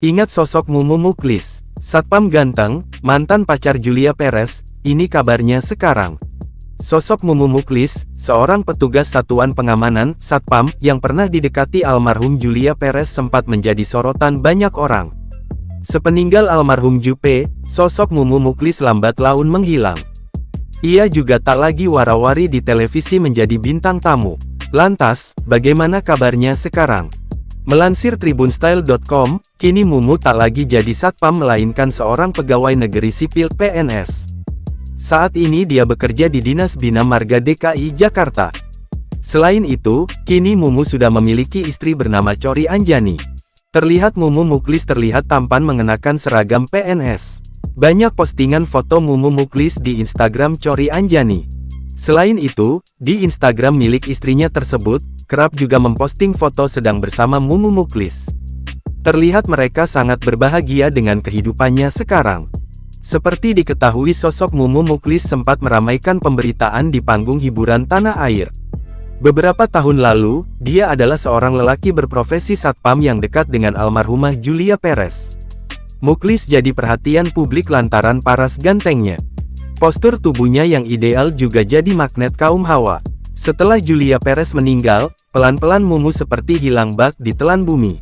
Ingat sosok Mumu Muklis, satpam ganteng, mantan pacar Julia Perez, ini kabarnya sekarang. Sosok Mumu Muklis, seorang petugas satuan pengamanan, satpam, yang pernah didekati almarhum Julia Perez sempat menjadi sorotan banyak orang. Sepeninggal almarhum Jupe, sosok Mumu Muklis lambat laun menghilang. Ia juga tak lagi warawiri di televisi menjadi bintang tamu. Lantas, bagaimana kabarnya sekarang? Melansir tribunstyle.com, kini Mumu tak lagi jadi satpam melainkan seorang pegawai negeri sipil PNS. Saat ini dia bekerja di Dinas Bina Marga DKI Jakarta. Selain itu, kini Mumu sudah memiliki istri bernama Cory Anjani. Terlihat Mumu Muklis terlihat tampan mengenakan seragam PNS. Banyak postingan foto Mumu Muklis di Instagram Cory Anjani. Selain itu, di Instagram milik istrinya tersebut, kerap juga memposting foto sedang bersama Mumu Muklis. Terlihat mereka sangat berbahagia dengan kehidupannya sekarang. Seperti diketahui sosok Mumu Muklis sempat meramaikan pemberitaan di panggung hiburan tanah air. Beberapa tahun lalu, dia adalah seorang lelaki berprofesi satpam yang dekat dengan almarhumah Julia Perez. Muklis jadi perhatian publik lantaran paras gantengnya. Postur tubuhnya yang ideal juga jadi magnet kaum hawa. Setelah Julia Perez meninggal, pelan-pelan Mumu seperti hilang bak di telan bumi.